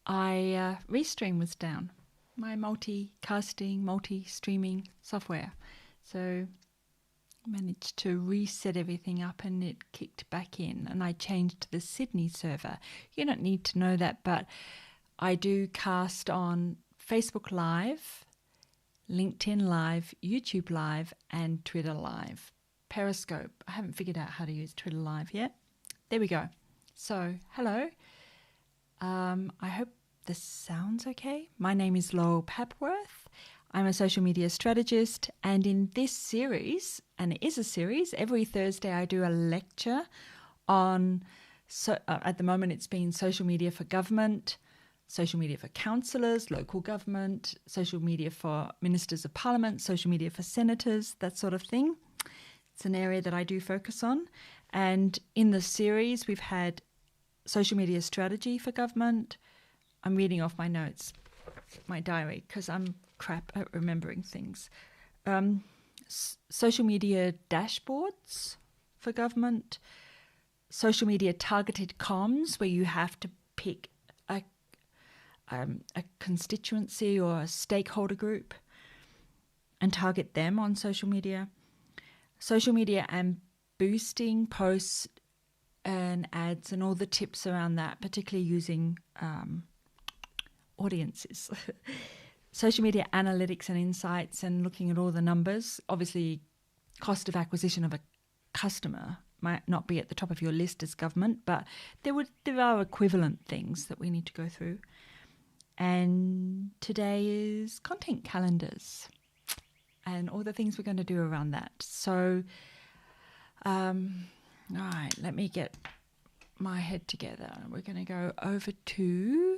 Restream was down, my multi-casting, multi-streaming software. So I managed to reset everything up and it kicked back in, and I changed to the Sydney server. You don't need to know that, but I do cast on Facebook Live, LinkedIn Live, YouTube Live, and Twitter Live. Periscope. I haven't figured out how to use Twitter Live yet. There we go. So, hello. I hope this sounds okay. My name is Laurel Papworth. I'm a social media strategist, and in this series, and it is a series, every Thursday I do a lecture on, at the moment it's been social media for government, social media for councillors, local government, social media for ministers of parliament, social media for senators, that sort of thing. It's an area that I do focus on. And in the series, we've had social media strategy for government. I'm reading off my notes, my diary, because I'm crap at remembering things. Social media dashboards for government. Social media targeted comms, where you have to pick a constituency or a stakeholder group and target them on social media. Social media and boosting posts and ads and all the tips around that, particularly using audiences. Social media analytics and insights and looking at all the numbers. Obviously, cost of acquisition of a customer might not be at the top of your list as government, but there are equivalent things that we need to go through. And today is content calendars and all the things we're going to do around that. So, all right, let me get my head together. We're going to go over to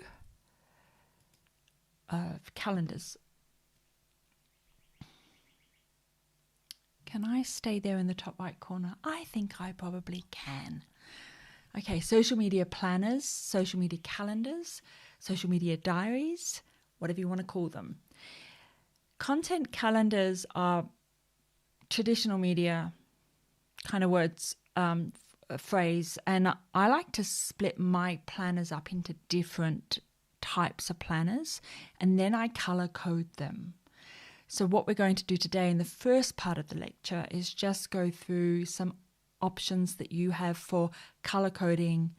calendars. Can I stay there in the top right corner? I think I probably can. Okay, social media planners, social media calendars, social media diaries, whatever you want to call them. Content calendars are traditional media kind of words, phrase, and I like to split my planners up into different types of planners, and then I color code them. So what we're going to do today in the first part of the lecture is just go through some options that you have for color coding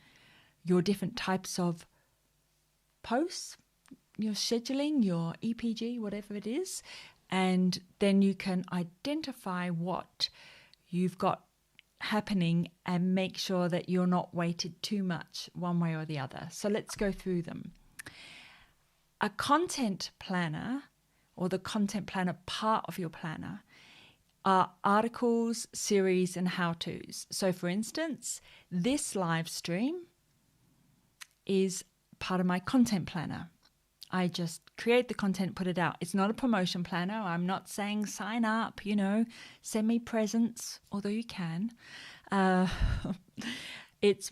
your different types of posts, your scheduling, your EPG, whatever it is, and then you can identify what you've got happening and make sure that you're not weighted too much one way or the other. So let's go through them. A content planner, or the content planner part of your planner, are articles, series, and how-tos. So for instance, this live stream is part of my content planner. I just create the content, put it out. It's not a promotion planner. I'm not saying sign up, send me presents, although you can. It's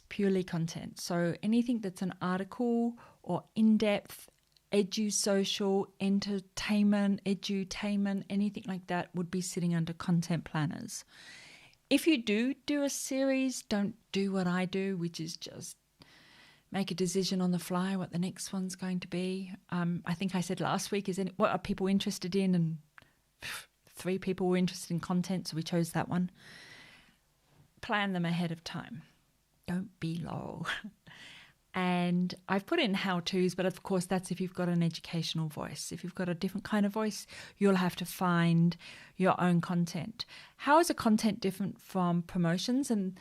purely content. So anything that's an article or in-depth, edu-social, entertainment, edutainment, anything like that would be sitting under content planners. If you do a series, don't do what I do, which is just make a decision on the fly what the next one's going to be. I think I said last week, what are people interested in? And 3 people were interested in content, so we chose that one. Plan them ahead of time. Don't be low. And I've put in how-tos, but of course that's if you've got an educational voice. If you've got a different kind of voice, you'll have to find your own content. How is a content different from promotions? And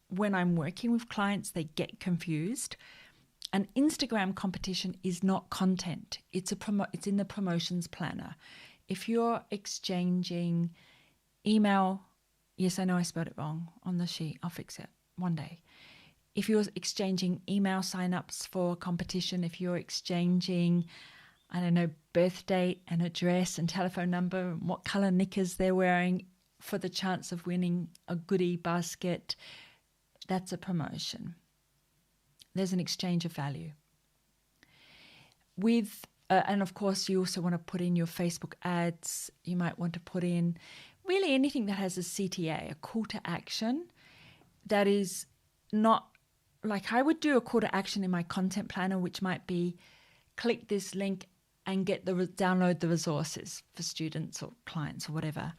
when I'm working with clients, they get confused. An Instagram competition is not content. It's in the promotions planner. If you're exchanging email, yes, I know I spelled it wrong on the sheet. I'll fix it one day. If you're exchanging email sign-ups for a competition, if you're exchanging, birth date and address and telephone number and what colour knickers they're wearing for the chance of winning a goodie basket, that's a promotion. There's an exchange of value. And of course, you also want to put in your Facebook ads. You might want to put in really anything that has a CTA, a call to action, that is not like I would do a call to action in my content planner, which might be click this link and get download the resources for students or clients or whatever.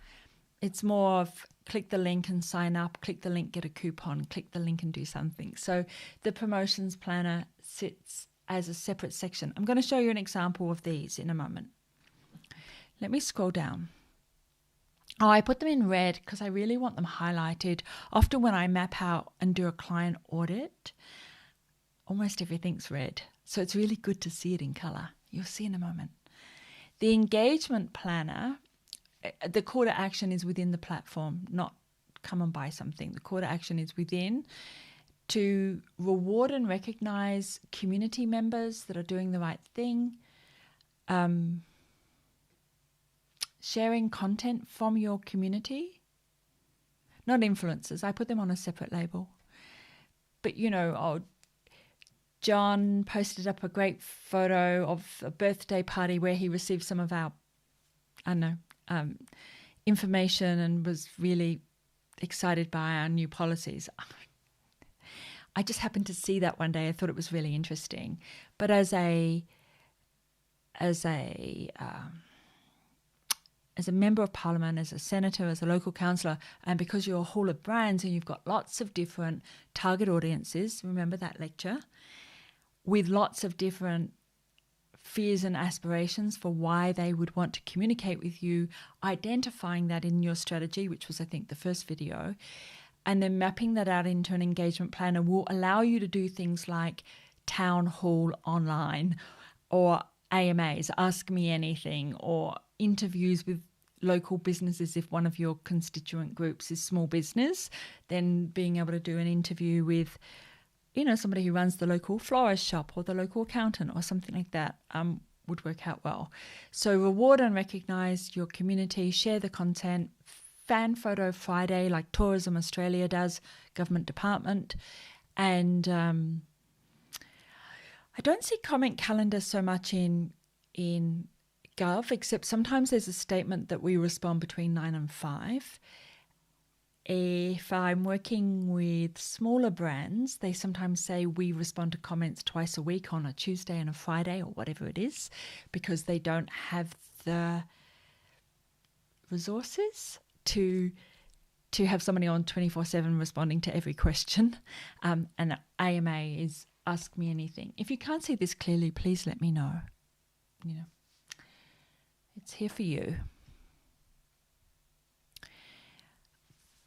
It's more of click the link and sign up, click the link, get a coupon, click the link and do something. So the promotions planner sits as a separate section. I'm going to show you an example of these in a moment. Let me scroll down. Oh, I put them in red because I really want them highlighted. Often when I map out and do a client audit, almost everything's red. So it's really good to see it in colour. You'll see in a moment. The engagement planner, the call to action is within the platform, not come and buy something. The call to action is within to reward and recognise community members that are doing the right thing, sharing content from your community, not influencers. I put them on a separate label. But, you know, John posted up a great photo of a birthday party where he received some of our, information and was really excited by our new policies. I just happened to see that one day. I thought it was really interesting. But as a member of parliament, as a senator, as a local councillor, and because you're a hall of brands and you've got lots of different target audiences, remember that lecture, with lots of different fears and aspirations for why they would want to communicate with you, identifying that in your strategy, which was, I think, the first video, and then mapping that out into an engagement planner will allow you to do things like town hall online or AMAs, Ask Me Anything, or interviews with local businesses. If one of your constituent groups is small business, then being able to do an interview with, you know, somebody who runs the local florist shop or the local accountant or something like that would work out well. So reward and recognise your community, share the content, Fan Photo Friday like Tourism Australia does, government department, and I don't see comment calendar so much in Gov, except sometimes there's a statement that we respond between 9 and 5. If I'm working with smaller brands, they sometimes say we respond to comments twice a week on a Tuesday and a Friday or whatever it is, because they don't have the resources to have somebody on 24/7 responding to every question. And AMA is Ask Me Anything. If you can't see this clearly, please let me know. You know, it's here for you.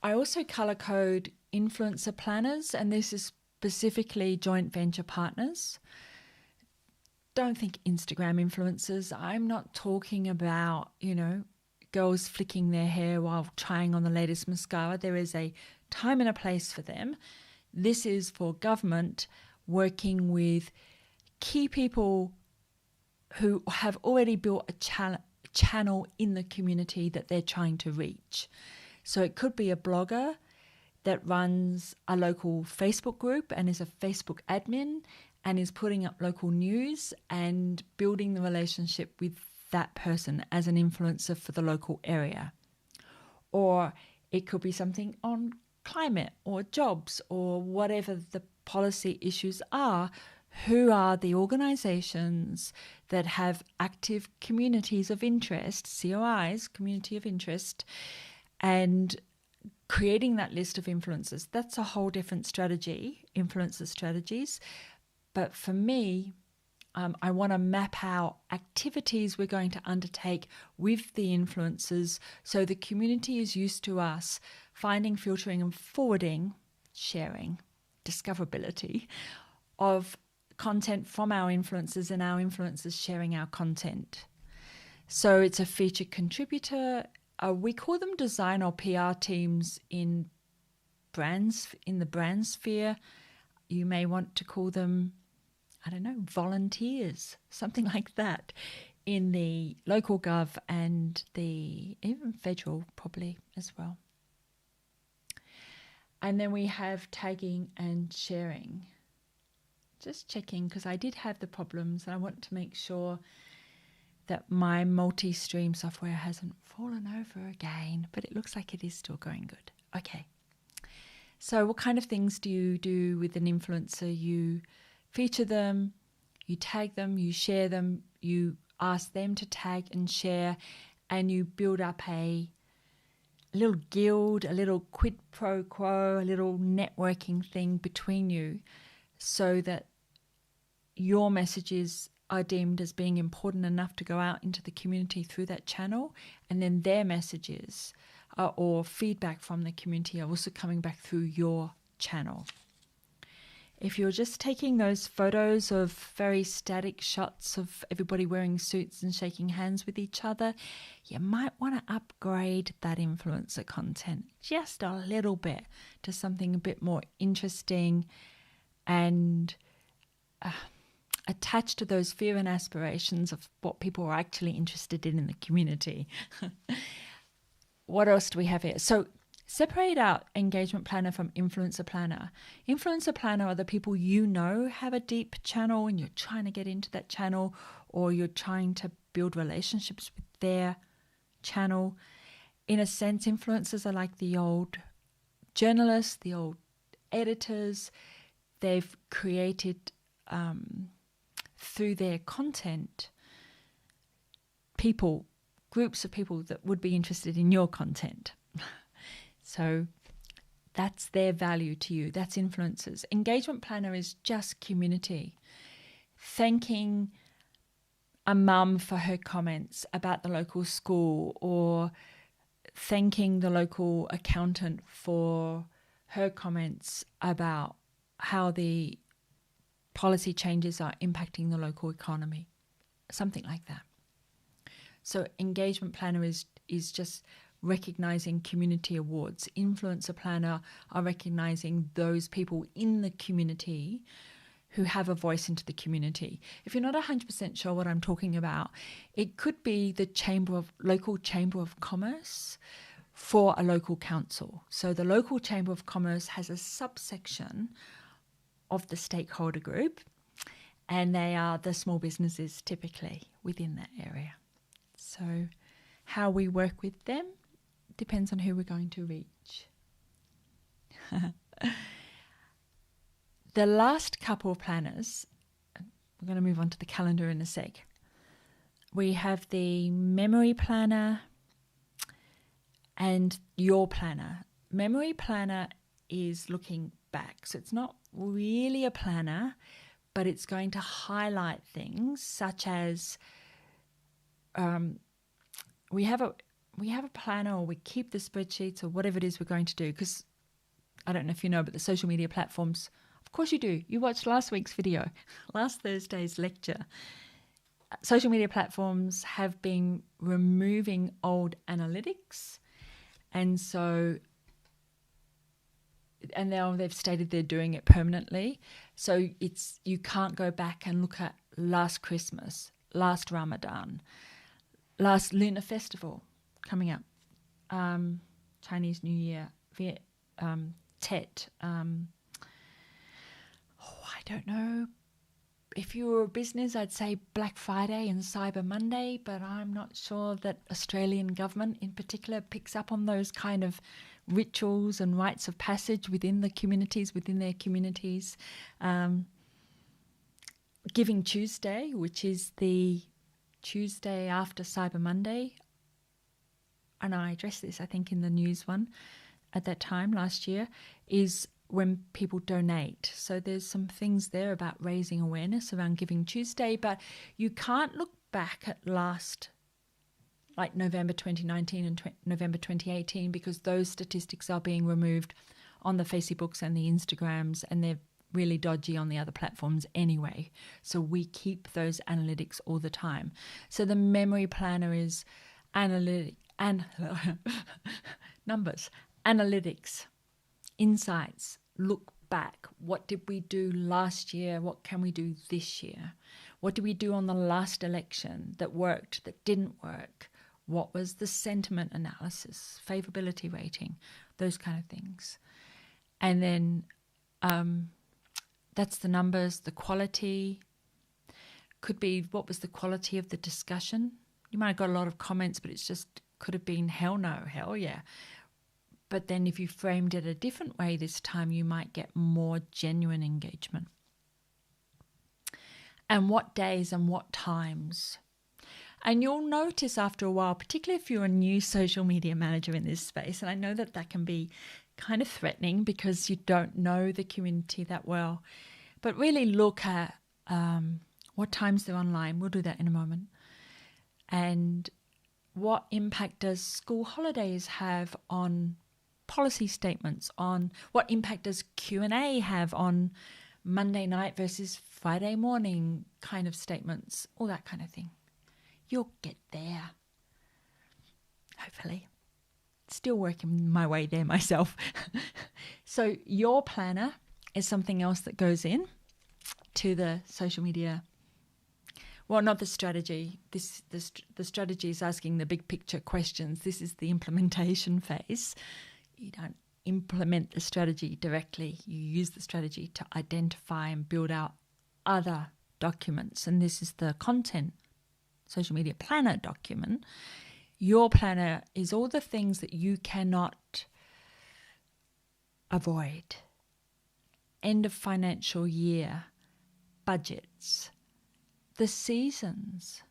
I also colour code influencer planners, and this is specifically joint venture partners. Don't think Instagram influencers. I'm not talking about, you know, girls flicking their hair while trying on the latest mascara. There is a time and a place for them. This is for government working with key people who have already built a channel in the community that they're trying to reach. So it could be a blogger that runs a local Facebook group and is a Facebook admin and is putting up local news and building the relationship with that person as an influencer for the local area. Or it could be something on climate or jobs or whatever the policy issues are. Who are the organisations that have active communities of interest, COIs, community of interest, and creating that list of influencers? That's a whole different strategy, influencer strategies. But for me, I want to map out activities we're going to undertake with the influencers so the community is used to us finding, filtering and forwarding, sharing, discoverability of content from our influencers and our influencers sharing our content. So it's a featured contributor. We call them design or PR teams in the brand sphere. You may want to call them, I don't know, volunteers, something like that, in the local gov and the even federal probably as well. And then we have tagging and sharing. Just checking, because I did have the problems and I want to make sure that my multi-stream software hasn't fallen over again, but it looks like it is still going good. Okay. So what kind of things do you do with an influencer? You feature them, you tag them, you share them, you ask them to tag and share, and you build up a little guild, a little quid pro quo, a little networking thing between you, so that your messages are deemed as being important enough to go out into the community through that channel, and then their messages or feedback from the community are also coming back through your channel. If you're just taking those photos of very static shots of everybody wearing suits and shaking hands with each other, you might want to upgrade that influencer content just a little bit to something a bit more interesting and attached to those fear and aspirations of what people are actually interested in the community. What else do we have here? So separate out engagement planner from influencer planner. Influencer planner are the people you know have a deep channel and you're trying to get into that channel, or you're trying to build relationships with their channel. In a sense, influencers are like the old journalists, the old editors. They've created through their content groups of people that would be interested in your content. So that's their value to you. That's influencers. Engagement planner is just community. Thanking a mum for her comments about the local school, or thanking the local accountant for her comments about how the policy changes are impacting the local economy. Something like that. So engagement planner is just recognizing community awards. Influencer planner are recognizing those people in the community who have a voice into the community. If you're not 100% sure what I'm talking about, it could be the local chamber of commerce for a local council. So the local chamber of commerce has a subsection of the stakeholder group, and they are the small businesses typically within that area. So how we work with them depends on who we're going to reach. The last couple of planners, we're going to move on to the calendar in a sec. We have the memory planner and your planner. Memory planner is looking back. So it's not really a planner, but it's going to highlight things such as we have a planner, or we keep the spreadsheets, or whatever it is we're going to do, because I don't know if you know, but the social media platforms, of course you do. You watched last week's video, last Thursday's lecture. Social media platforms have been removing old analytics, and now they've stated they're doing it permanently. So you can't go back and look at last Christmas, last Ramadan, last Lunar Festival coming up, Chinese New Year, Tet. I don't know. If you were a business, I'd say Black Friday and Cyber Monday, but I'm not sure that Australian government in particular picks up on those kind of rituals and rites of passage within their communities. Giving Tuesday, which is the Tuesday after Cyber Monday, and I addressed this, I think, in the news one at that time last year, is when people donate. So there's some things there about raising awareness around Giving Tuesday, but you can't look back at like November 2019 and November 2018, because those statistics are being removed on the Facebooks and the Instagrams, and they're really dodgy on the other platforms anyway. So we keep those analytics all the time. So the memory planner is numbers, analytics, insights, look back. What did we do last year? What can we do this year? What did we do on the last election that worked, that didn't work? What was the sentiment analysis, favorability rating, those kind of things. And then that's the numbers. The quality could be, what was the quality of the discussion? You might have got a lot of comments, but it's just could have been hell no, hell yeah. But then if you framed it a different way this time, you might get more genuine engagement. And what days and what times. And you'll notice after a while, particularly if you're a new social media manager in this space, and I know that that can be kind of threatening because you don't know the community that well, but really look at what times they're online. We'll do that in a moment. And what impact does school holidays have on policy statements, on what impact does Q&A have on Monday night versus Friday morning kind of statements, all that kind of thing. You'll get there, hopefully. Still working my way there myself. So your planner is something else that goes in to the social media. Well, not the strategy. The strategy is asking the big picture questions. This is the implementation phase. You don't implement the strategy directly. You use the strategy to identify and build out other documents. And this is the content social media planner document. Your planner is all the things that you cannot avoid. End of financial year, budgets, the seasons,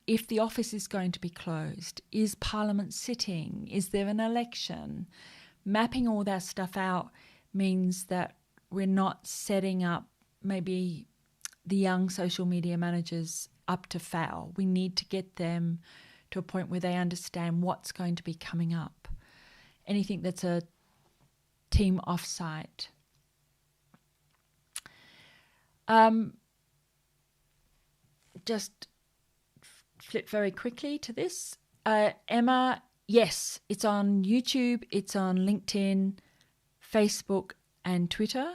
if the office is going to be closed, is Parliament sitting, is there an election? Mapping all that stuff out means that we're not setting up maybe the young social media managers up to fail. We need to get them to a point where they understand what's going to be coming up. Anything that's a team offsite. Just flip very quickly to this. Emma, yes, it's on YouTube, it's on LinkedIn, Facebook and Twitter.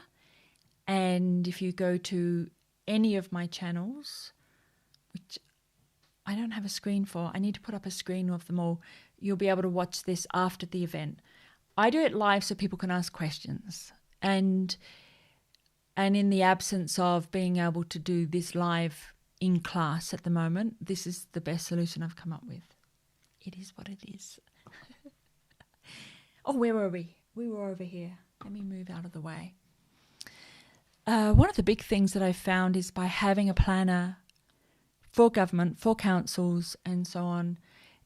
And if you go to any of my channels, which I don't have a screen for, I need to put up a screen of them all, you'll be able to watch this after the event. I do it live so people can ask questions. And in the absence of being able to do this live in class at the moment, this is the best solution I've come up with. It is what it is. Oh, where were we? We were over here. Let me move out of the way. One of the big things that I found is by having a planner for government, for councils and so on,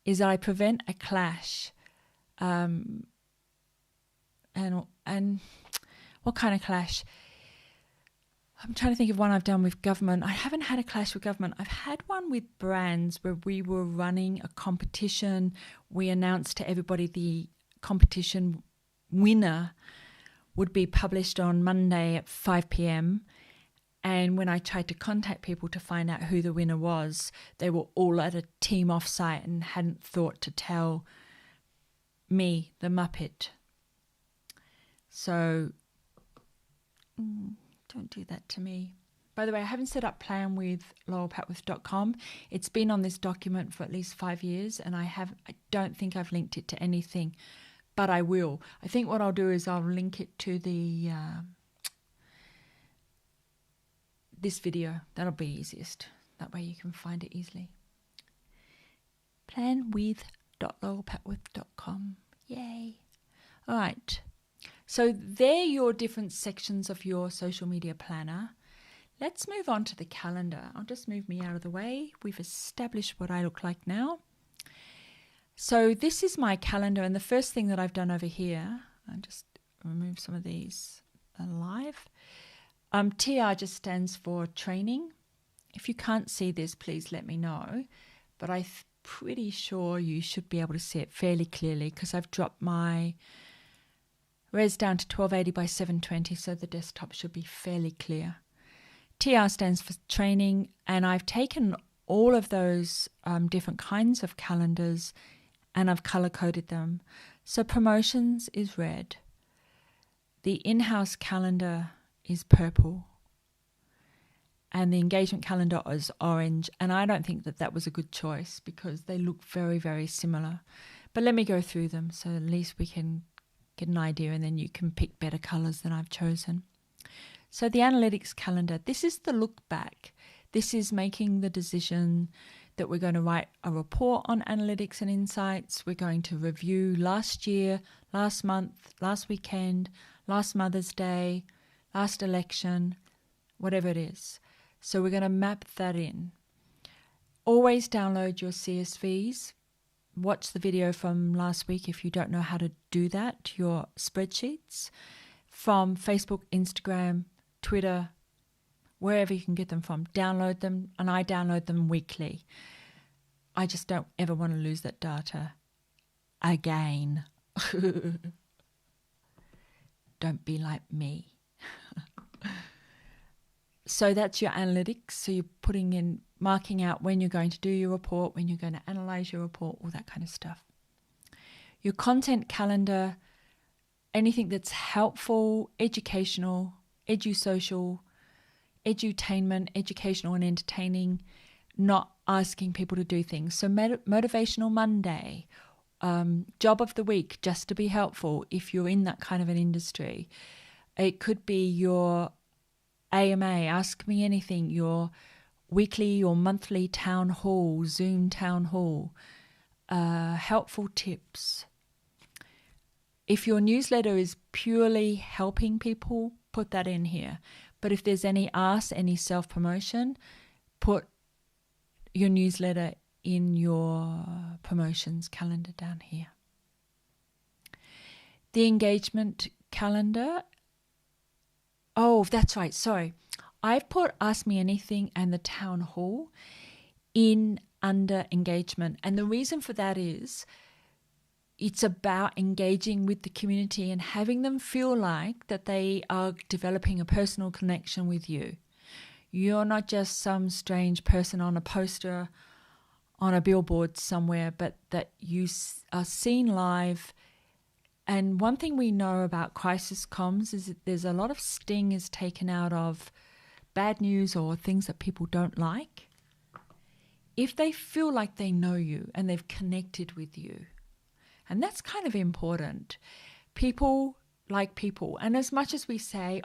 is that I prevent a clash. And what kind of clash? I'm trying to think of one I've done with government. I haven't had a clash with government. I've had one with brands where we were running a competition. We announced to everybody the competition winner would be published on Monday at 5 p.m. And when I tried to contact people to find out who the winner was, they were all at a team offsite and hadn't thought to tell me, the Muppet. So don't do that to me. By the way, I haven't set up plan with laurelpapworth.com. It's been on this document for at least 5 years, and I don't think I've linked it to anything, but I will. I think what I'll do is I'll link it to the this video. That'll be easiest. That way you can find it easily. planwith.laurelpapworth.com. Yay. All right. So they're your different sections of your social media planner. Let's move on to the calendar. I'll just move me out of the way. We've established what I look like now. So this is my calendar, and the first thing that I've done over here, I'll just remove some of these live. TR just stands for training. If you can't see this, please let me know. But I'm pretty sure you should be able to see it fairly clearly because I've dropped my res down to 1280 by 720, so the desktop should be fairly clear. TR stands for training, and I've taken all of those different kinds of calendars and I've color-coded them. So promotions is red. The in-house calendar is purple. And the engagement calendar is orange. And I don't think that that was a good choice because they look very, very similar. But let me go through them so at least we can get an idea, and then you can pick better colors than I've chosen. So the analytics calendar, this is the look back. This is making the decision that we're going to write a report on analytics and insights. We're going to review last year, last month, last weekend, last Mother's Day, last election, whatever it is. So we're going to map that in. Always download your CSVs. Watch the video from last week if you don't know how to do that, your spreadsheets, from Facebook, Instagram, Twitter, wherever you can get them from. Download them, and I download them weekly. I just don't ever want to lose that data again. Don't be like me. So that's your analytics. So you're putting in, marking out when you're going to do your report, when you're going to analyze your report, all that kind of stuff. Your content calendar, anything that's helpful, educational, edusocial, edutainment, educational and entertaining, not asking people to do things. So Motivational Monday, job of the week, just to be helpful if you're in that kind of an industry. It could be your AMA, Ask Me Anything, your weekly or monthly town hall, Zoom town hall, helpful tips. If your newsletter is purely helping people, put that in here. But if there's any ask, any self-promotion, put your newsletter in your promotions calendar down here. The engagement calendar. Oh, that's right. Sorry. I've put Ask Me Anything and the town hall in under engagement. And the reason for that is it's about engaging with the community and having them feel like that they are developing a personal connection with you. You're not just some strange person on a poster on a billboard somewhere, but that you are seen live. And one thing we know about crisis comms is that there's a lot of sting is taken out of bad news or things that people don't like. If they feel like they know you and they've connected with you. And that's kind of important. People like people. And as much as we say,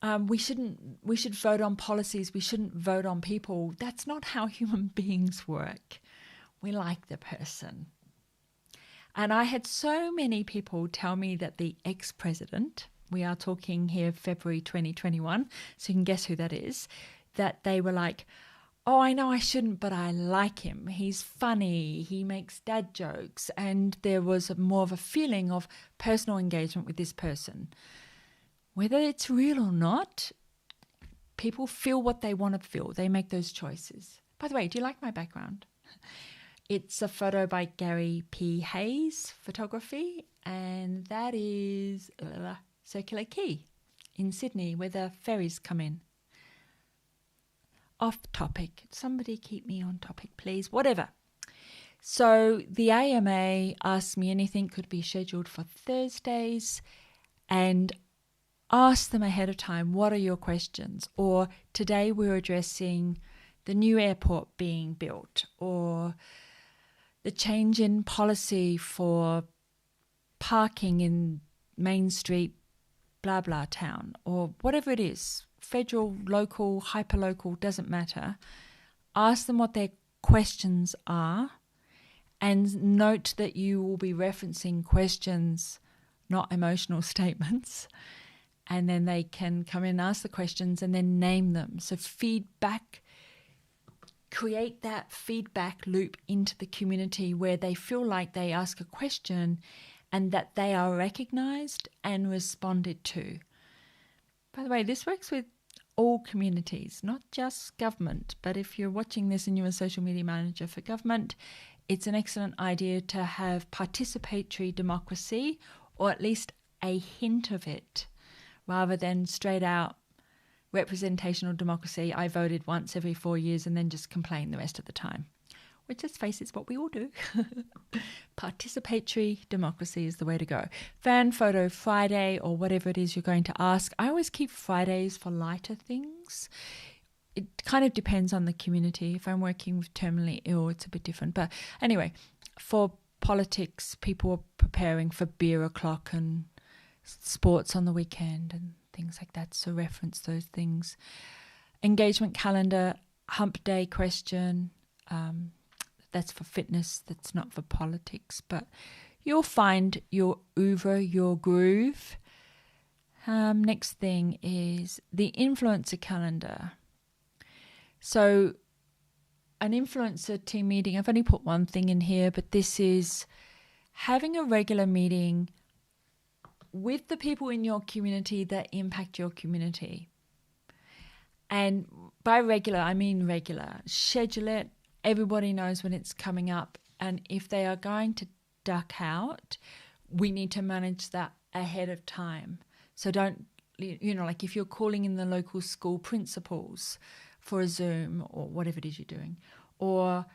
we should vote on policies, we shouldn't vote on people, that's not how human beings work. We like the person. And I had so many people tell me that the ex-president, we are talking here February 2021, so you can guess who that is, that they were like, oh, I know I shouldn't, but I like him. He's funny. He makes dad jokes. And there was more of a feeling of personal engagement with this person. Whether it's real or not, people feel what they want to feel. They make those choices. By the way, do you like my background? It's a photo by Gary P. Hayes Photography, and that is Circular Quay in Sydney, where the ferries come in. Off topic. Somebody keep me on topic, please. Whatever. So the AMA Ask Me Anything could be scheduled for Thursdays, and ask them ahead of time, what are your questions? Or today we're addressing the new airport being built, or the change in policy for parking in Main Street, blah, blah town, or whatever it is. Federal, local, hyperlocal, doesn't matter. Ask them what their questions are, and note that you will be referencing questions, not emotional statements. And then they can come in and ask the questions and then name them. So feedback, create that feedback loop into the community where they feel like they ask a question and that they are recognized and responded to. By the way, this works with all communities, not just government. But if you're watching this and you're a social media manager for government, it's an excellent idea to have participatory democracy, or at least a hint of it, rather than straight out representational democracy. I voted once every 4 years and then just complain the rest of the time. Which, let's face it, is what we all do. Participatory democracy is the way to go. Fan photo Friday, or whatever it is you're going to ask. I always keep Fridays for lighter things. It kind of depends on the community. If I'm working with terminally ill, it's a bit different. But anyway, for politics, people are preparing for beer o'clock and sports on the weekend and things like that. So reference those things. Engagement calendar. hump day question. That's for fitness. That's not for politics. But you'll find your oeuvre, your groove. Next thing is the influencer calendar. So an influencer team meeting, I've only put one thing in here, but this is having a regular meeting with the people in your community that impact your community. And by regular, I mean regular. Schedule it. Everybody knows when it's coming up. And if they are going to duck out, we need to manage that ahead of time. So don't, like if you're calling in the local school principals for a Zoom or whatever it is you're doing, or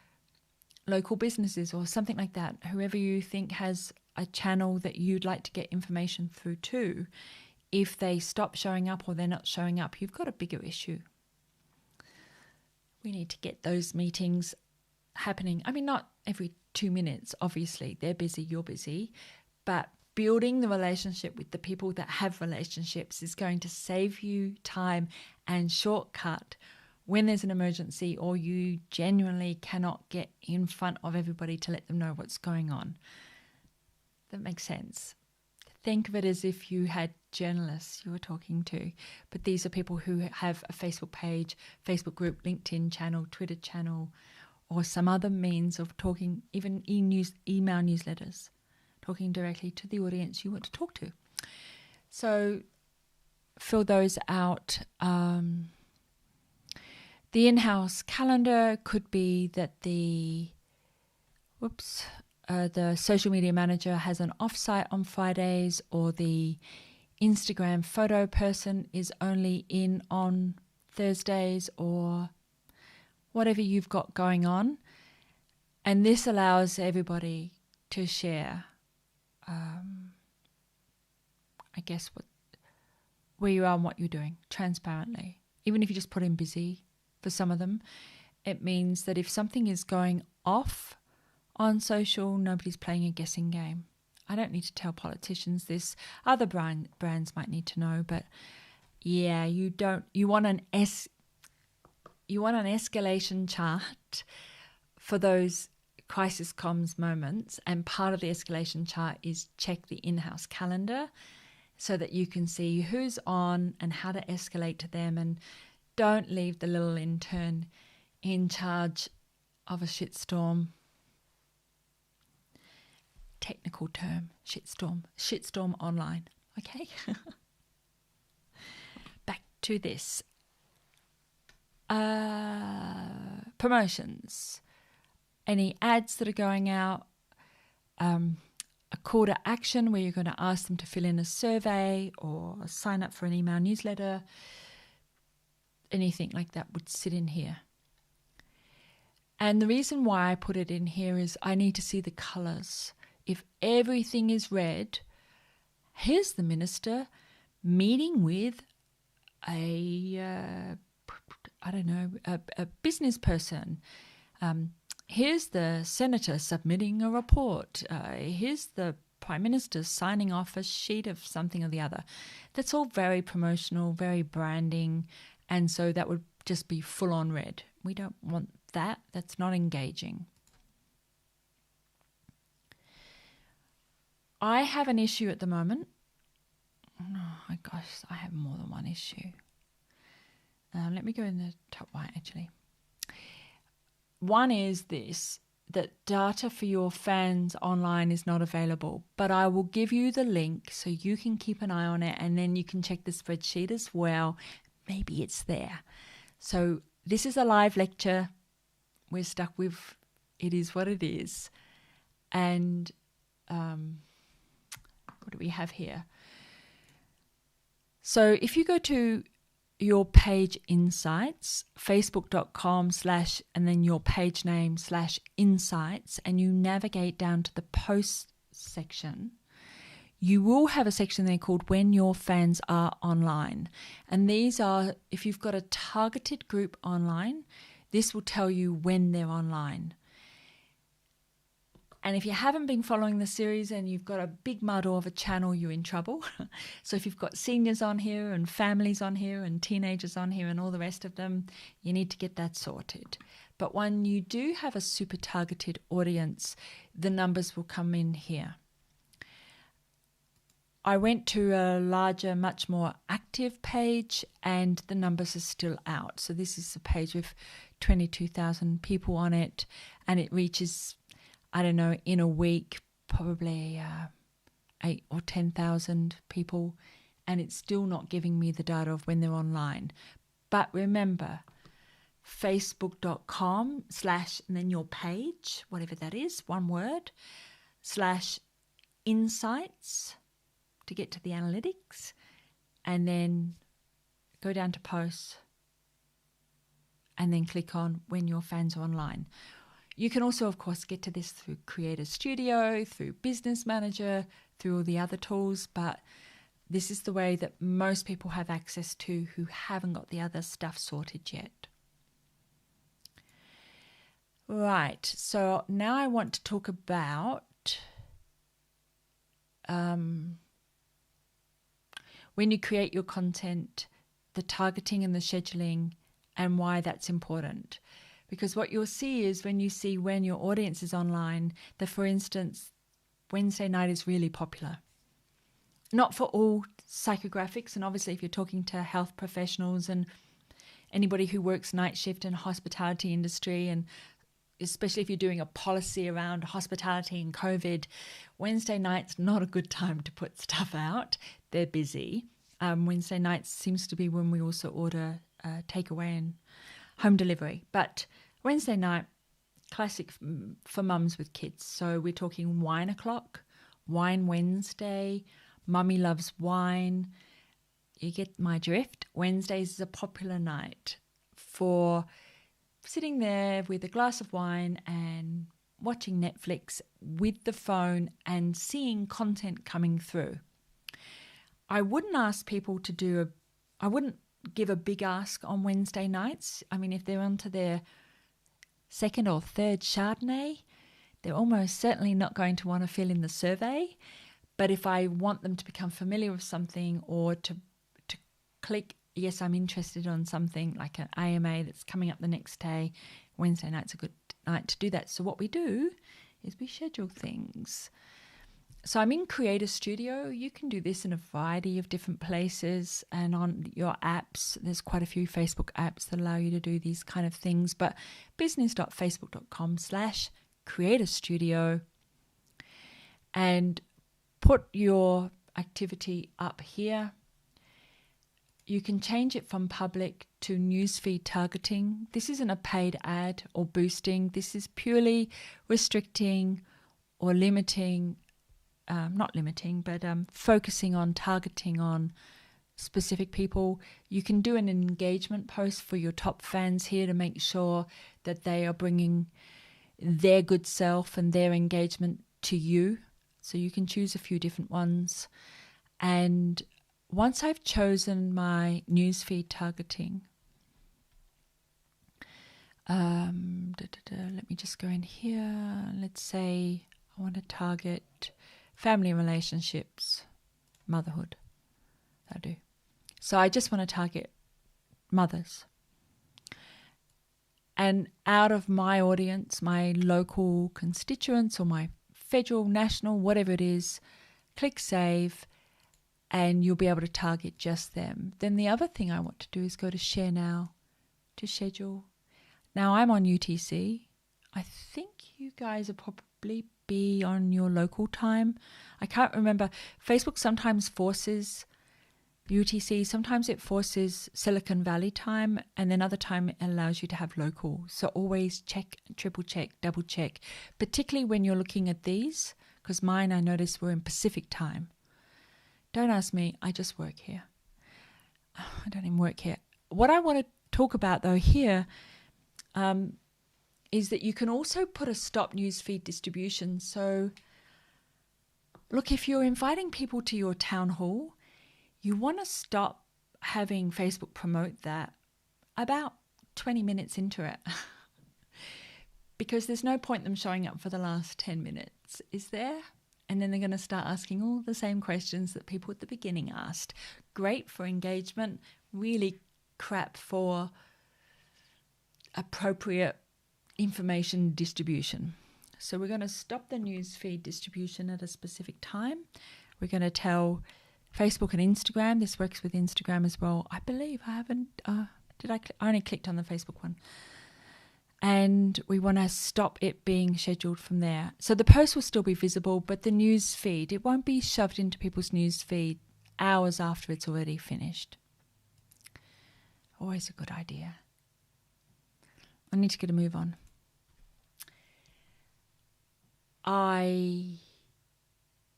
local businesses or something like that, whoever you think has a channel that you'd like to get information through to, if they stop showing up or they're not showing up, you've got a bigger issue. We need to get those meetings happening. I mean, not every 2 minutes, obviously. They're busy, you're busy. But building the relationship with the people that have relationships is going to save you time and shortcut when there's an emergency or you genuinely cannot get in front of everybody to let them know what's going on. That makes sense. Think of it as if you had journalists you were talking to, but these are people who have a Facebook page, Facebook group, LinkedIn channel, Twitter channel, or some other means of talking, even email newsletters, talking directly to the audience you want to talk to. So fill those out. The in-house calendar could be that the social media manager has an offsite on Fridays, or the Instagram photo person is only in on Thursdays, or whatever you've got going on. And this allows everybody to share, where you are and what you're doing transparently. Even if you just put in busy for some of them, it means that if something is going off on social, nobody's playing a guessing game. I don't need to tell politicians this. Other brands might need to know, but yeah, you want an escalation chart for those crisis comms moments, and part of the escalation chart is check the in-house calendar so that you can see who's on and how to escalate to them, and don't leave the little intern in charge of a shitstorm. Technical term, shitstorm online. Okay. Back to this. Promotions. Any ads that are going out, a call to action where you're going to ask them to fill in a survey or sign up for an email newsletter. Anything like that would sit in here. And the reason why I put it in here is I need to see the colours. If everything is red, here's the minister meeting with a business person. Here's the senator submitting a report. Here's the prime minister signing off a sheet of something or the other. That's all very promotional, very branding, and so that would just be full on red. We don't want that. That's not engaging. I have an issue at the moment. Oh my gosh, I have more than one issue. Let me go in the top right, actually. One is this, that data for your fans online is not available, but I will give you the link so you can keep an eye on it, and then you can check the spreadsheet as well. Maybe it's there. So this is a live lecture. We're stuck with it is what it is. And what do we have here? So if you go to your page insights, facebook.com/ and then your page name /insights, and you navigate down to the posts section, you will have a section there called when your fans are online. And these are, if you've got a targeted group online, this will tell you when they're online. And if you haven't been following the series and you've got a big muddle of a channel, you're in trouble. So if you've got seniors on here and families on here and teenagers on here and all the rest of them, you need to get that sorted. But when you do have a super targeted audience, the numbers will come in here. I went to a larger, much more active page and the numbers are still out. So this is a page with 22,000 people on it, and it reaches, I don't know, in a week, probably 8 or 10,000 people, and it's still not giving me the data of when they're online. But remember, facebook.com/ and then your page, whatever that is, one word, /insights to get to the analytics, and then go down to posts and then click on when your fans are online. You can also, of course, get to this through Creator Studio, through Business Manager, through all the other tools, but this is the way that most people have access to who haven't got the other stuff sorted yet. Right, so now I want to talk about when you create your content, the targeting and the scheduling, and why that's important. Because what you'll see is when you see when your audience is online, that, for instance, Wednesday night is really popular. Not for all psychographics, and obviously if you're talking to health professionals and anybody who works night shift in hospitality industry, and especially if you're doing a policy around hospitality and COVID, Wednesday night's not a good time to put stuff out. They're busy. Wednesday nights seems to be when we also order takeaway and home delivery. But Wednesday night, classic for mums with kids. So we're talking wine o'clock, wine Wednesday, mummy loves wine. You get my drift. Wednesdays is a popular night for sitting there with a glass of wine and watching Netflix with the phone and seeing content coming through. I wouldn't ask people to I wouldn't give a big ask on Wednesday nights. I mean, if they're onto their second or third Chardonnay, they're almost certainly not going to want to fill in the survey. But if I want them to become familiar with something or to click, yes, I'm interested on something like an AMA that's coming up the next day, Wednesday night's a good night to do that. So what we do is we schedule things. So I'm in Creator Studio. You can do this in a variety of different places, and on your apps, there's quite a few Facebook apps that allow you to do these kind of things, but business.facebook.com/Creator Studio, and put your activity up here. You can change it from public to newsfeed targeting. This isn't a paid ad or boosting. This is purely restricting or limiting, not limiting, but focusing on targeting on specific people. You can do an engagement post for your top fans here to make sure that they are bringing their good self and their engagement to you. So you can choose a few different ones. And once I've chosen my newsfeed targeting, let me just go in here. Let's say I want to target family relationships, motherhood. That'll do. So I just want to target mothers. And out of my audience, my local constituents or my federal, national, whatever it is, click save and you'll be able to target just them. Then the other thing I want to do is go to share now to schedule. Now I'm on UTC. I think you guys will probably be on your local time. I can't remember. Facebook sometimes forces UTC. Sometimes it forces Silicon Valley time, and then other time it allows you to have local. So always check, triple check, double check, particularly when you're looking at these, because mine I noticed were in Pacific time. Don't ask me. I just work here. I don't even work here. What I want to talk about though here is that you can also put a stop newsfeed distribution. So look, if you're inviting people to your town hall, you want to stop having Facebook promote that about 20 minutes into it. because there's no point them showing up for the last 10 minutes, is there? And then they're going to start asking all the same questions that people at the beginning asked. Great for engagement, really crap for appropriate information distribution. So we're going to stop the newsfeed distribution at a specific time. We're going to tell Facebook and Instagram. This works with Instagram as well. I believe I haven't. I only clicked on the Facebook one. And we want to stop it being scheduled from there. So the post will still be visible, but the news feed, it won't be shoved into people's news feed hours after it's already finished. Always a good idea. I need to get a move on.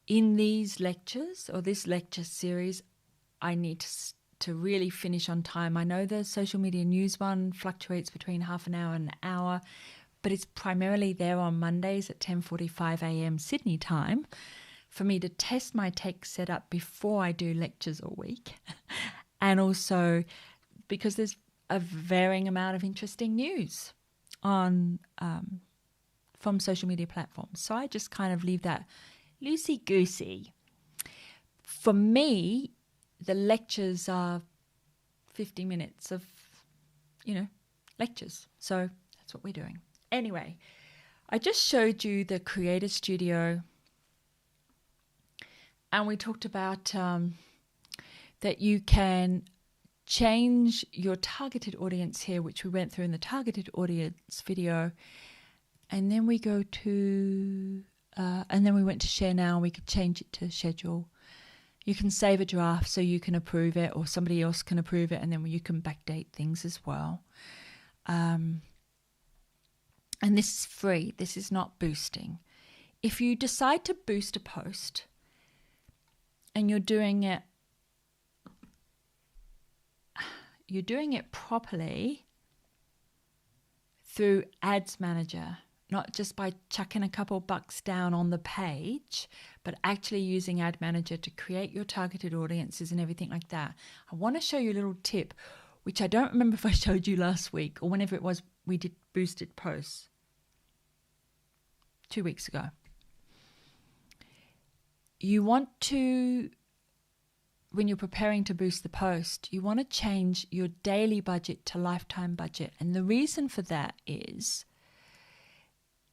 In these lectures, or this lecture series, I need to really finish on time. I know the social media news one fluctuates between half an hour and an hour, but it's primarily there on Mondays at 10:45 a.m. Sydney time for me to test my tech setup before I do lectures all week. And also because there's a varying amount of interesting news on from social media platforms. So I just kind of leave that loosey-goosey. For me, the lectures are 50 minutes of, lectures. So that's what we're doing. Anyway, I just showed you the Creator Studio, and we talked about that you can change your targeted audience here, which we went through in the targeted audience video. And then we go to, and then we went to share now. We could change it to schedule. You can save a draft so you can approve it, or somebody else can approve it, and then you can backdate things as well. And this is free. This is not boosting. If you decide to boost a post and you're doing it properly through Ads Manager, not just by chucking a couple bucks down on the page, but actually using Ad Manager to create your targeted audiences and everything like that. I want to show you a little tip, which I don't remember if I showed you last week or whenever it was we did boosted posts 2 weeks ago. You want to, when you're preparing to boost the post, you want to change your daily budget to lifetime budget. And the reason for that is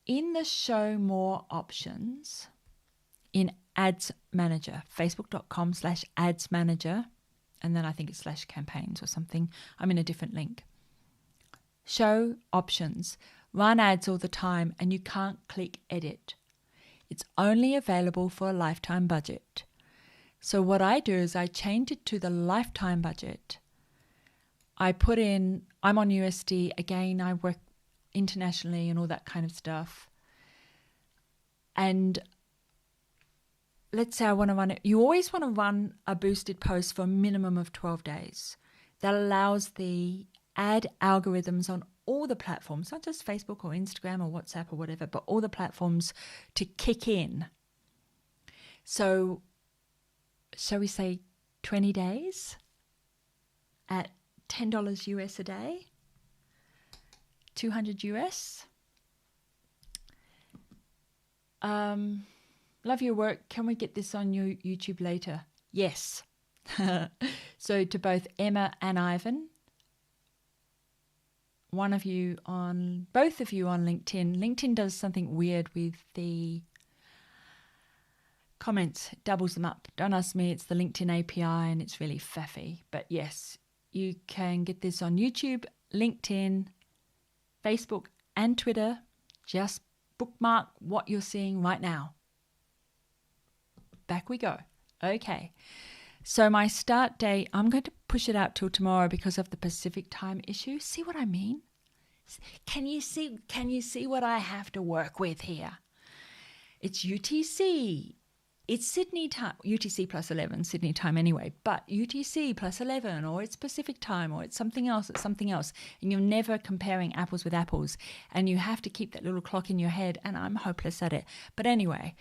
in the show more options in Ads Manager, facebook.com/ads manager, and then I think it's /campaigns or something. I'm in a different link. Show options, run ads all the time, and you can't click edit. It's only available for a lifetime budget. So what I do is I change it to the lifetime budget. I put in, I'm on USD, again, I work internationally and all that kind of stuff. And let's say I want to run it. You always want to run a boosted post for a minimum of 12 days. That allows the ad algorithms on all the platforms, not just Facebook or Instagram or WhatsApp or whatever, but all the platforms to kick in. So shall we say 20 days at $10 US a day? 200 US. Love your work. Can we get this on your YouTube later? Yes. So to both Emma and Ivan, both of you on LinkedIn. LinkedIn does something weird with the comments. It doubles them up. Don't ask me. It's the LinkedIn API and it's really faffy. But yes, you can get this on YouTube, LinkedIn, Facebook and Twitter. Just bookmark what you're seeing right now. Back we go. Okay. So my start date, I'm going to push it out till tomorrow because of the Pacific time issue. See what I mean? Can you see what I have to work with here? It's UTC. It's Sydney time, UTC plus 11, Sydney time anyway, but UTC plus 11, or it's Pacific time, or it's something else, and you're never comparing apples with apples, and you have to keep that little clock in your head, and I'm hopeless at it. But anyway,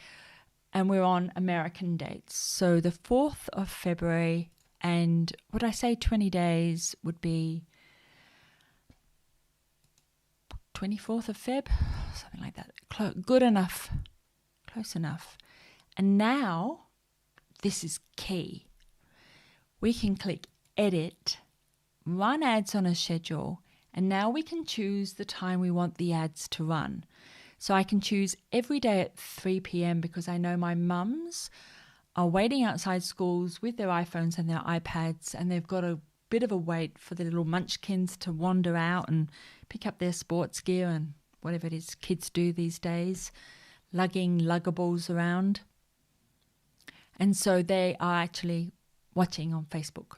and we're on American dates. So the 4th of February, and would I say 20 days would be 24th of Feb, something like that. Good enough, close enough. And now, this is key. We can click edit, run ads on a schedule, and now we can choose the time we want the ads to run. So I can choose every day at 3 p.m. because I know my mums are waiting outside schools with their iPhones and their iPads, and they've got a bit of a wait for the little munchkins to wander out and pick up their sports gear and whatever it is kids do these days, lugging luggables around. And so they are actually watching on Facebook.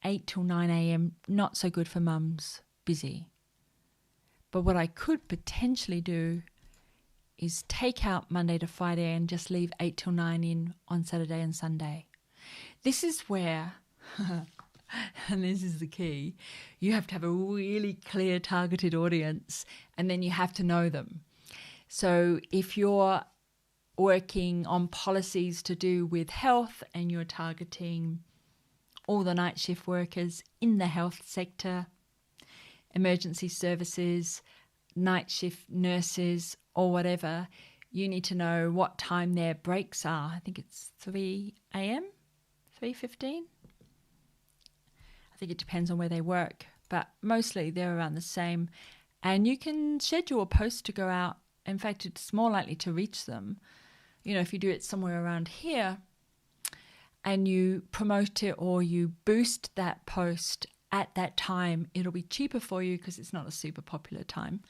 8 till 9 a.m, not so good for mums, busy. But what I could potentially do is take out Monday to Friday and just leave 8 till 9 in on Saturday and Sunday. This is where, and this is the key, you have to have a really clear targeted audience, and then you have to know them. So if you're working on policies to do with health and you're targeting all the night shift workers in the health sector, emergency services, night shift nurses or whatever, you need to know what time their breaks are. I think it's 3 a.m, 3:15. I think it depends on where they work, but mostly they're around the same. And you can schedule a post to go out. In fact, it's more likely to reach them. You know, if you do it somewhere around here and you promote it or you boost that post at that time, it'll be cheaper for you because it's not a super popular time.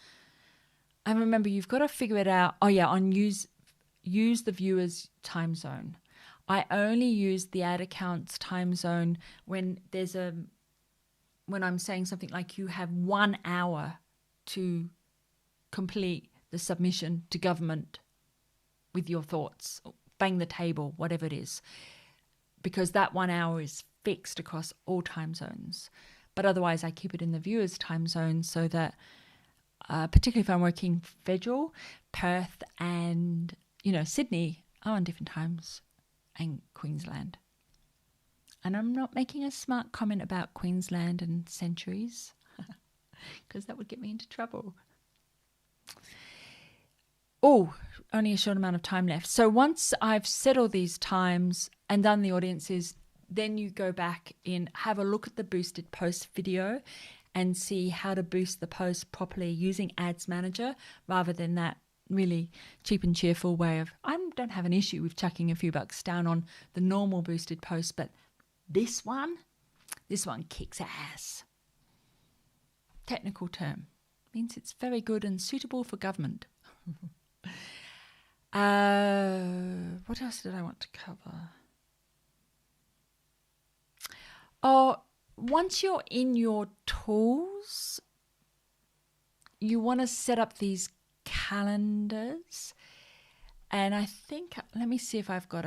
And remember, you've got to figure it out. Oh yeah, on use the viewer's time zone. I only use the ad account's time zone when when I'm saying something like you have 1 hour to complete the submission to government with your thoughts, bang the table, whatever it is, because that 1 hour is fixed across all time zones. But otherwise I keep it in the viewer's time zone so that particularly if I'm working federal, Perth and, Sydney are on different times, and Queensland. And I'm not making a smart comment about Queensland and centuries because that would get me into trouble. Oh, only a short amount of time left. So once I've set all these times and done the audiences, then you go back in, have a look at the boosted post video and see how to boost the post properly using Ads Manager rather than that really cheap and cheerful way of, I don't have an issue with chucking a few bucks down on the normal boosted post, but this one kicks ass. Technical term. Means it's very good and suitable for government. What else did I want to cover? Oh, once you're in your tools, you want to set up these calendars. And I think, let me just see if I've got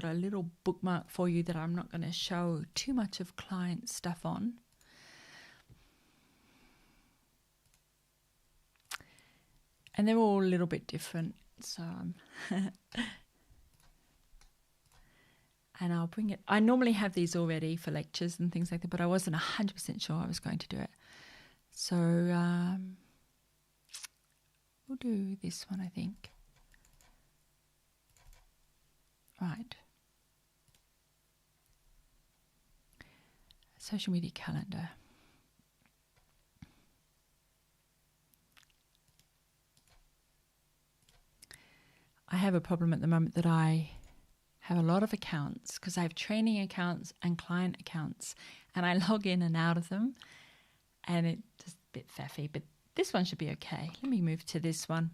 a little bookmark for you that I'm not going to show too much of client stuff on. And they're all a little bit different. So, and I'll bring it. I normally have these already for lectures and things like that, but I wasn't 100% sure I was going to do it. So we'll do this one, I think. Right. Social media calendar. I have a problem at the moment that I have a lot of accounts because I have training accounts and client accounts, and I log in and out of them, and it's just a bit faffy, but this one should be okay. Let me move to this one.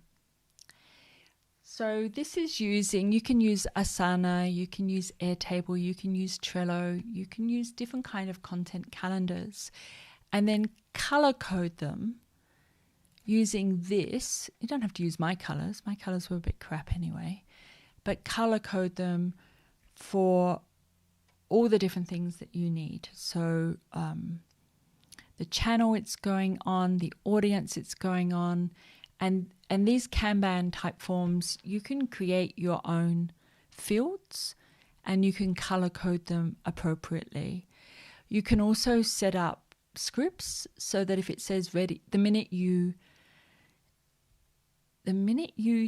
So this is you can use Asana, you can use Airtable, you can use Trello, you can use different kind of content calendars, and then color code them using this. You don't have to use my colors. My colors were a bit crap anyway. But color code them for all the different things that you need. So the channel it's going on, the audience it's going on, and these Kanban type forms, you can create your own fields and you can color code them appropriately. You can also set up scripts so that if it says ready, the minute you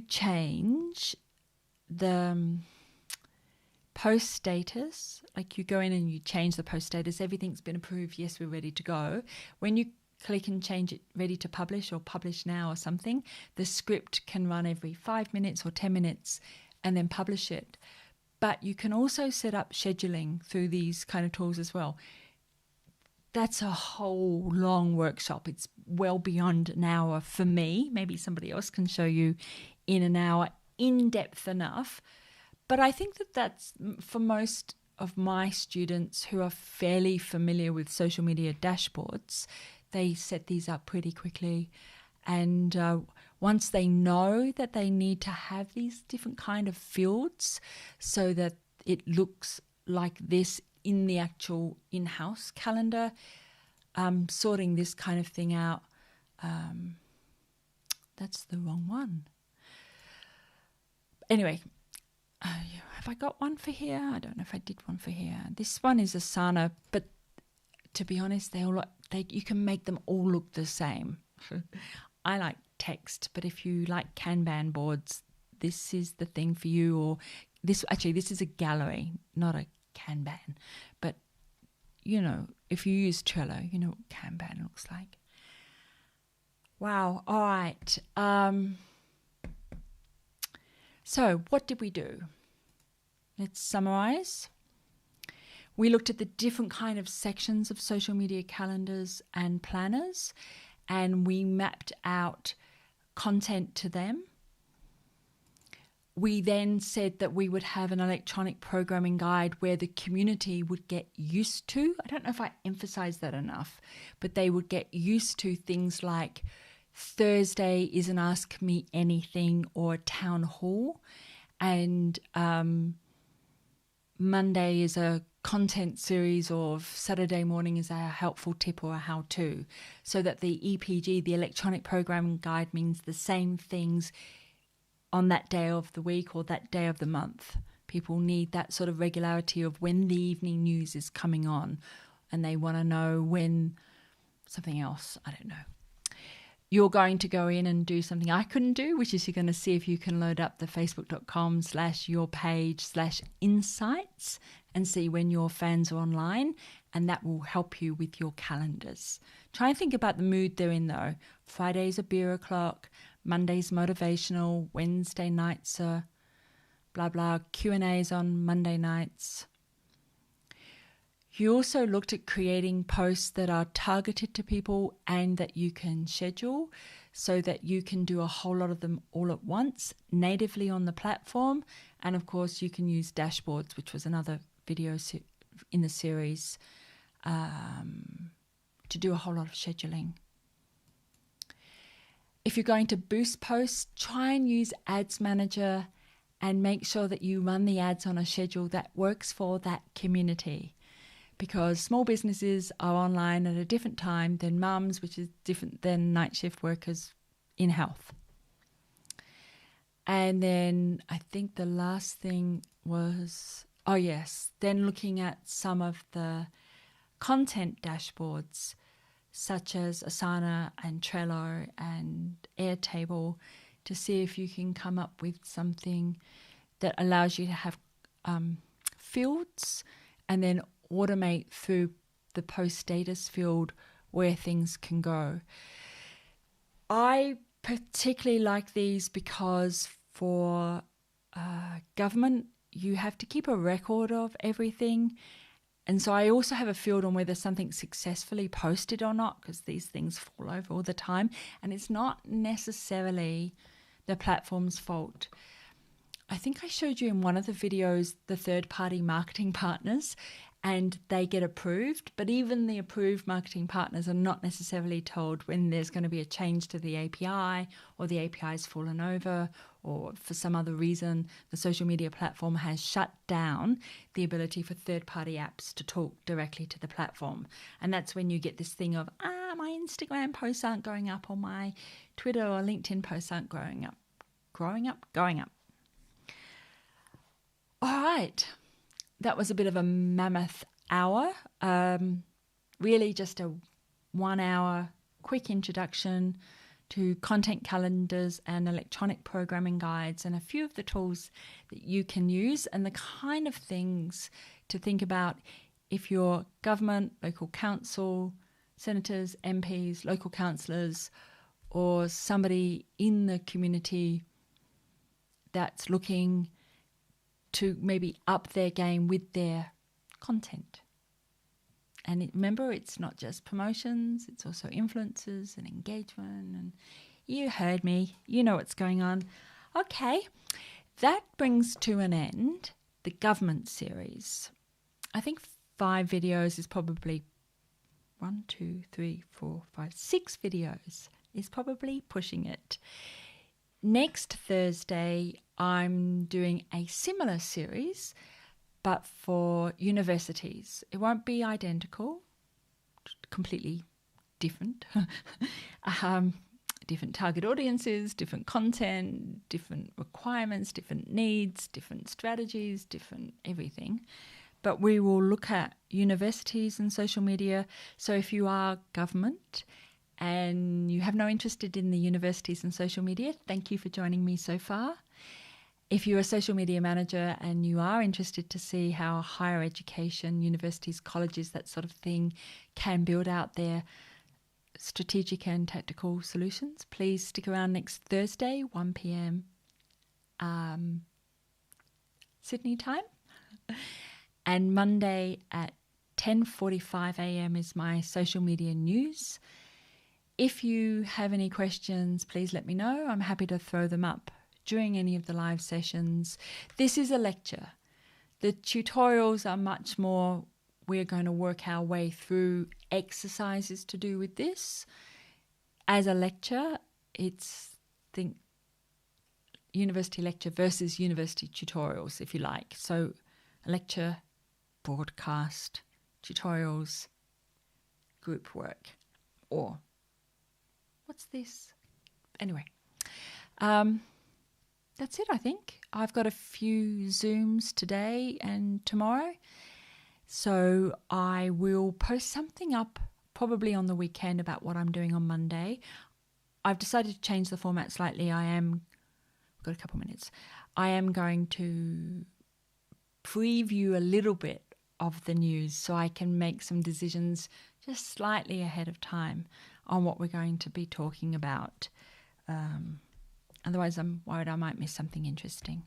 change the post status, like you go in and you change the post status, everything's been approved, yes, we're ready to go. When you click and change it ready to publish or publish now or something, the script can run every 5 minutes or 10 minutes and then publish it. But you can also set up scheduling through these kind of tools as well. That's a whole long workshop. It's well beyond an hour for me. Maybe somebody else can show you in an hour, in depth enough. But I think that that's for most of my students who are fairly familiar with social media dashboards, they set these up pretty quickly. And once they know that they need to have these different kind of fields so that it looks like this in the actual in-house calendar, sorting this kind of thing out, that's the wrong one. Anyway, have I got one for here? I don't know if I did one for here. This one is Asana, but to be honest, you can make them all look the same. I like text, but if you like Kanban boards, this is the thing for you. Or this is a gallery, not a Kanban. But, if you use Trello, you know what Kanban looks like. Wow. All right. So what did we do? Let's summarize. We looked at the different kind of sections of social media calendars and planners, and we mapped out content to them. We then said that we would have an electronic programming guide where the community would get used to, I don't know if I emphasized that enough, but they would get used to things like Thursday is an Ask Me Anything or a town hall, and Monday is a content series, or Saturday morning is a helpful tip or a how-to, so that the EPG, the electronic programming guide, means the same things on that day of the week or that day of the month. People need that sort of regularity of when the evening news is coming on, and they want to know when something else, I don't know. You're going to go in and do something I couldn't do, which is you're going to see if you can load up the facebook.com/yourpage/insights and see when your fans are online, and that will help you with your calendars. Try and think about the mood they're in though. Friday's a beer o'clock, Monday's motivational, Wednesday nights are blah blah, Q&A's on Monday nights. You also looked at creating posts that are targeted to people and that you can schedule so that you can do a whole lot of them all at once natively on the platform. And of course, you can use dashboards, which was another video in the series, to do a whole lot of scheduling. If you're going to boost posts, try and use Ads Manager and make sure that you run the ads on a schedule that works for that community. Because small businesses are online at a different time than mums, which is different than night shift workers in health. And then I think the last thing was, then looking at some of the content dashboards, such as Asana and Trello and Airtable, to see if you can come up with something that allows you to have fields and then automate through the post status field where things can go. I particularly like these because for government, you have to keep a record of everything. And so I also have a field on whether something's successfully posted or not, because these things fall over all the time. And it's not necessarily the platform's fault. I think I showed you in one of the videos the third-party marketing partners, and they get approved, but even the approved marketing partners are not necessarily told when there's going to be a change to the API, or the API's fallen over, or for some other reason the social media platform has shut down the ability for third-party apps to talk directly to the platform. And that's when you get this thing of, my Instagram posts aren't going up, or my Twitter or LinkedIn posts aren't going up. All right. That was a bit of a mammoth hour. Really just a 1 hour quick introduction to content calendars and electronic programming guides, and a few of the tools that you can use and the kind of things to think about if you're government, local council, senators, MPs, local councillors, or somebody in the community that's looking to maybe up their game with their content. And remember, it's not just promotions, it's also influencers and engagement. And you heard me, you know what's going on. Okay, that brings to an end the government series. I think 5 videos is probably 6 videos is probably pushing it. Next Thursday, I'm doing a similar series, but for universities. It won't be identical, completely different. Different target audiences, different content, different requirements, different needs, different strategies, different everything. But we will look at universities and social media. So if you are government and you have no interest in the universities and social media, thank you for joining me so far. If you're a social media manager and you are interested to see how higher education, universities, colleges, that sort of thing can build out their strategic and tactical solutions, please stick around next Thursday, 1 p.m. Sydney time. And Monday at 10:45 a.m. is my social media news. If you have any questions, please let me know. I'm happy to throw them up during any of the live sessions. This is a lecture. The tutorials are much more, we're going to work our way through exercises to do with this. As a lecture, it's, think, university lecture versus university tutorials, if you like. So a lecture, broadcast, tutorials, group work, or what's this? Anyway, that's it, I think. I've got a few Zooms today and tomorrow, so I will post something up probably on the weekend about what I'm doing on Monday. I've decided to change the format slightly. I've got a couple minutes. I am going to preview a little bit of the news so I can make some decisions just slightly ahead of time on what we're going to be talking about. Otherwise, I'm worried I might miss something interesting.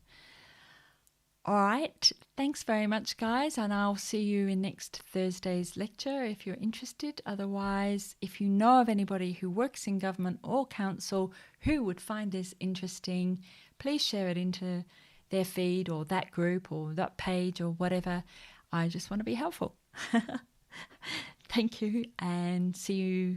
All right. Thanks very much, guys. And I'll see you in next Thursday's lecture if you're interested. Otherwise, if you know of anybody who works in government or council who would find this interesting, please share it into their feed or that group or that page or whatever. I just want to be helpful. Thank you, and see you